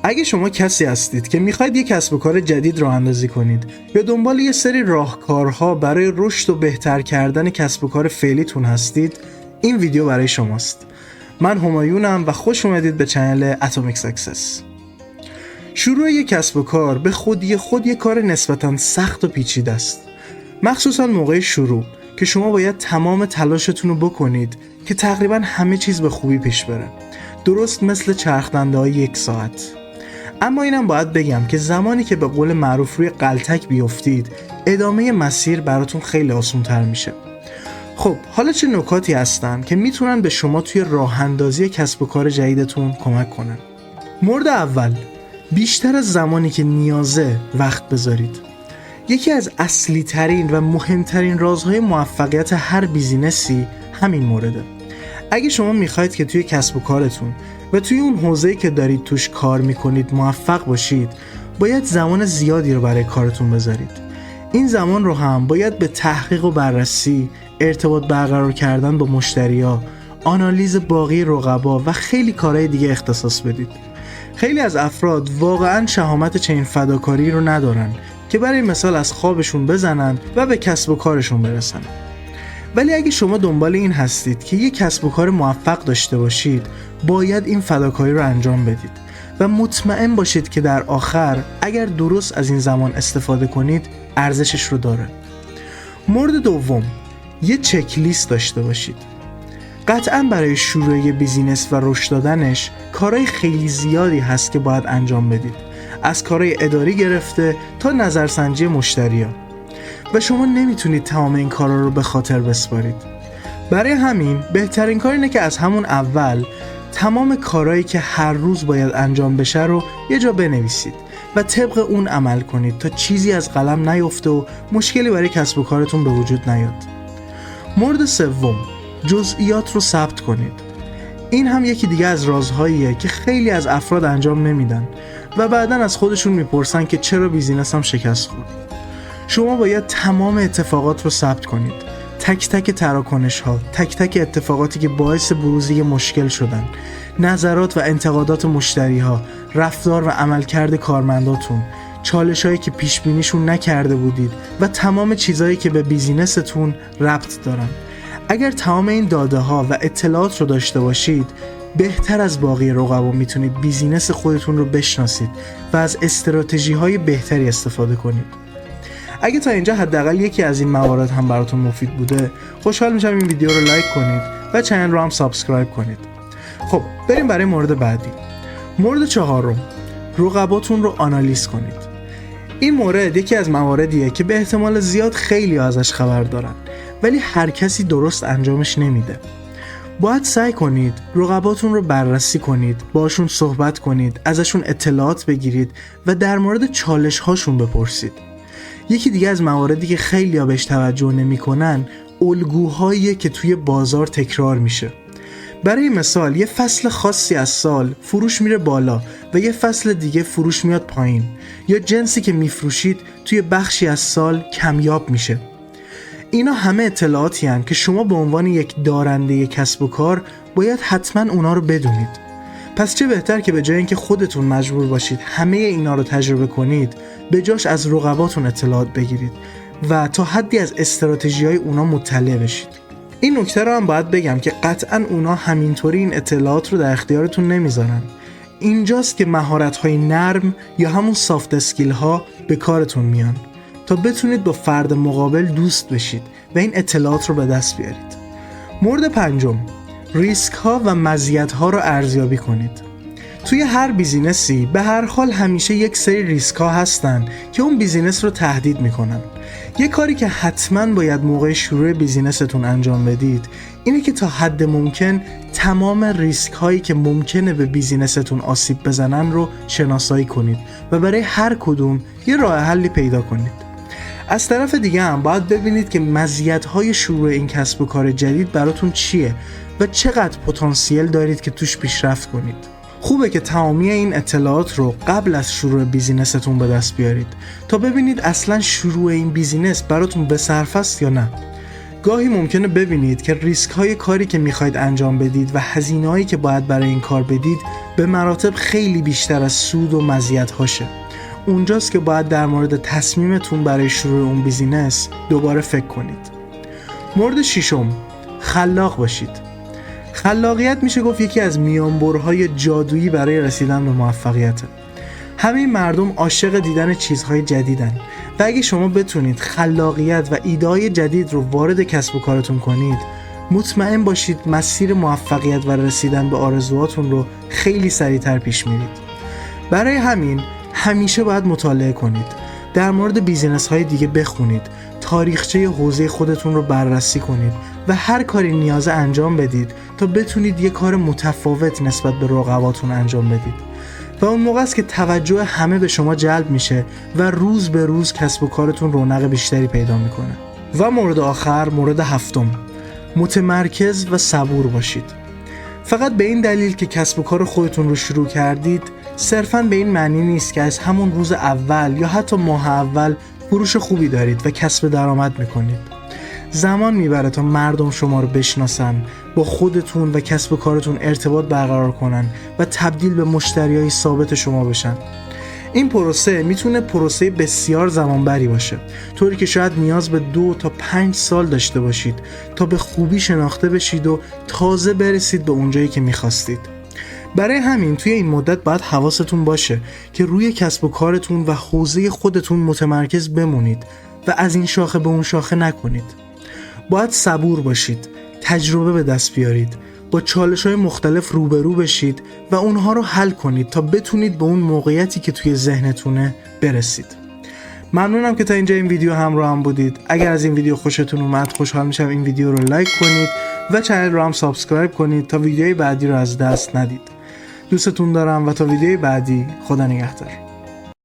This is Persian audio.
اگه شما کسی هستید که میخواید یک کسب و کار جدید راه اندازی کنید یا دنبال یه سری راهکارها برای رشد و بهتر کردن کسب و کار فعلیتون هستید، این ویدیو برای شماست. من همایونم و خوش اومدید به چنل اتمیک ساکسس. شروع یک کسب و کار به خودی خود یک کار نسبتاً سخت و پیچیده است، مخصوصاً موقع شروع که شما باید تمام تلاشتون رو بکنید که تقریباً همه چیز به خوبی پیش بره، درست مثل چرخدنده‌های 1 ساعت. اما اینم باید بگم که زمانی که به قول معروف روی غلطک بیفتید، ادامه مسیر براتون خیلی آسان‌تر میشه. خب حالا چه نکاتی هستن که میتونن به شما توی راه اندازی کسب و کار جدیدتون کمک کنن؟ مورد اول، بیشتر از زمانی که نیازه وقت بذارید. یکی از اصلی ترین و مهمترین رازهای موفقیت هر بیزینسی همین مورده. اگه شما میخواید که توی کسب و کارتون و توی اون حوزه‌ای که دارید توش کار میکنید موفق باشید، باید زمان زیادی رو برای کارتون بذارید. این زمان رو هم باید به تحقیق و بررسی، ارتباط برقرار کردن با مشتری‌ها، آنالیز باقی رقبا و خیلی کارهای دیگه اختصاص بدید. خیلی از افراد واقعاً شهامت چنین فداکاری رو ندارن که برای مثال از خوابشون بزنن و به کسب و کارشون برسن. ولی اگه شما دنبال این هستید که یک کسب و کار موفق داشته باشید، باید این فداکاری رو انجام بدید و مطمئن باشید که در آخر اگر درست از این زمان استفاده کنید، ارزشش رو داره. مورد دوم، یه چک لیست داشته باشید. قطعاً برای شروع یه بیزینس و رشد دادنش کارهای خیلی زیادی هست که باید انجام بدید، از کارهای اداری گرفته تا نظرسنجی مشتری‌ها، و شما نمیتونید تمام این کارا رو به خاطر بسپارید. برای همین بهترین کار اینه که از همون اول تمام کارهایی که هر روز باید انجام بشه رو یه جا بنویسید و طبق اون عمل کنید تا چیزی از قلم نیفته و مشکلی برای کسب و کارتون به وجود نیاد. مورد سوم، جزئیات رو ثبت کنید. این هم یکی دیگه از رازهاییه که خیلی از افراد انجام نمیدن و بعداً از خودشون میپرسن که چرا بیزینسم شکست خورد. شما باید تمام اتفاقات رو ثبت کنید، تک تک تراکنش ها، تک تک اتفاقاتی که باعث بروز یه مشکل شدن، نظرات و انتقادات مشتری ها، رفتار و عملکرد کارمنداتون، چالش هایی که پیش بینیشون نکرده بودید و تمام چیزهایی که به بیزینستون ربط دارن. اگر تمام این داده ها و اطلاعات رو داشته باشید، بهتر از باقی رقبا میتونید بیزینس خودتون رو بشناسید و از استراتژی های بهتری استفاده کنید. اگه تا اینجا حداقل یکی از این موارد هم براتون مفید بوده، خوشحال میشم این ویدیو رو لایک کنید و چنل رو هم سابسکرایب کنید. خب بریم برای مورد بعدی. مورد چهارم، رقباتون رو آنالیز کنید. این مورد یکی از مواردیه که به احتمال زیاد خیلی ازش خبر دارن، ولی هر کسی درست انجامش نمیده. باید سعی کنید رقباتون رو بررسی کنید، باشون صحبت کنید، ازشون اطلاعات بگیرید و در مورد چالش هاشون بپرسید. یکی دیگه از مواردی که خیلی ها بهش توجه نمی‌کنن، الگوهاییه که توی بازار تکرار میشه. برای مثال یه فصل خاصی از سال فروش میره بالا و یه فصل دیگه فروش میاد پایین، یا جنسی که میفروشید توی بخشی از سال کمیاب میشه. اینا همه اطلاعاتی هستن که شما به عنوان یک دارنده کسب و کار باید حتما اونا رو بدونید. پس چه بهتر که به جای اینکه خودتون مجبور باشید همه اینا رو تجربه کنید، به جاش از رقباتون اطلاعات بگیرید و تا حدی از استراتژی‌های اونا مطلع بشید. این نکته رو هم باید بگم که قطعاً اونا همینطوری این اطلاعات رو در اختیارتون نمیذارن. اینجاست که مهارت‌های نرم یا همون سافت اسکیل ها به کارتون میان تا بتونید با فرد مقابل دوست بشید و این اطلاعات رو به دست بیارید. مورد پنجم، ریسک ها و مزیت ها رو ارزیابی کنید. توی هر بیزینسی به هر حال همیشه یک سری ریسک ها هستن که اون بیزینس رو تهدید میکنن. یه کاری که حتما باید موقع شروع بیزینستون انجام بدید اینه که تا حد ممکن تمام ریسک هایی که ممکنه به بیزینستون آسیب بزنن رو شناسایی کنید و برای هر کدوم یه راه حلی پیدا کنید. از طرف دیگه هم باید ببینید که مزیت‌های شروع این کسب و کار جدید براتون چیه و چقدر پتانسیل دارید که توش پیشرفت کنید. خوبه که تمامی این اطلاعات رو قبل از شروع بیزینستون به دست بیارید تا ببینید اصلا شروع این بیزینس براتون به صرفه است یا نه. گاهی ممکنه ببینید که ریسک های کاری که میخواید انجام بدید و هزینه هایی که باید برای این کار بدید به مراتب خیلی بیشتر از سود و مزیت هاشه. اونجاست که باید در مورد تصمیمتون برای شروع اون بیزینس دوباره فکر کنید. مورد ششم، خلاق باشید. خلاقیت میشه گفت یکی از میانبرهای جادویی برای رسیدن به موفقیته. همه مردم عاشق دیدن چیزهای جدیدن و اگه شما بتونید خلاقیت و ایده‌های جدید رو وارد کسب و کارتون کنید، مطمئن باشید مسیر موفقیت و رسیدن به آرزوهاتون رو خیلی سریعتر پیش میرید. برای همین همیشه باید مطالعه کنید، در مورد بیزینس‌های دیگه بخونید، تاریخچه حوزه خودتون رو بررسی کنید و هر کاری نیازه انجام بدید تا بتونید یه کار متفاوت نسبت به رقباتون انجام بدید. و اون موقع است که توجه همه به شما جلب میشه و روز به روز کسب و کارتون رونق بیشتری پیدا میکنه. و مورد آخر، مورد هفتم، متمرکز و صبور باشید. فقط به این دلیل که کسب و کار خودتون رو شروع کردید صرفاً به این معنی نیست که از همون روز اول یا حتی ماه اول فروش خوبی دارید و کسب درآمد میکنید. زمان میبره تا مردم شما رو بشناسن، با خودتون و کسب و کارتون ارتباط برقرار کنن و تبدیل به مشتریای ثابت شما بشن. این پروسه میتونه پروسه بسیار زمانبری باشه، طوری که شاید نیاز به 2 تا 5 سال داشته باشید تا به خوبی شناخته بشید و تازه برسید به اونجایی که میخواستید. برای همین توی این مدت باید حواستون باشه که روی کسب و کارتون و حوزه خودتون متمرکز بمونید و از این شاخه به اون شاخه نکنید. باید صبور باشید، تجربه به دست بیارید، با چالش‌های مختلف روبرو بشید و اونها رو حل کنید تا بتونید به اون موقعیتی که توی ذهنتونه برسید. ممنونم که تا اینجا این ویدیو همراه هم بودید. اگر از این ویدیو خوشتون اومد خوشحال میشم این ویدیو رو لایک کنید و کانال رو هم سابسکرایب کنید تا ویدیوی بعدی رو از دست ندید. دوستتون دارم و تا ویدیوی بعدی، خدا نگهدار.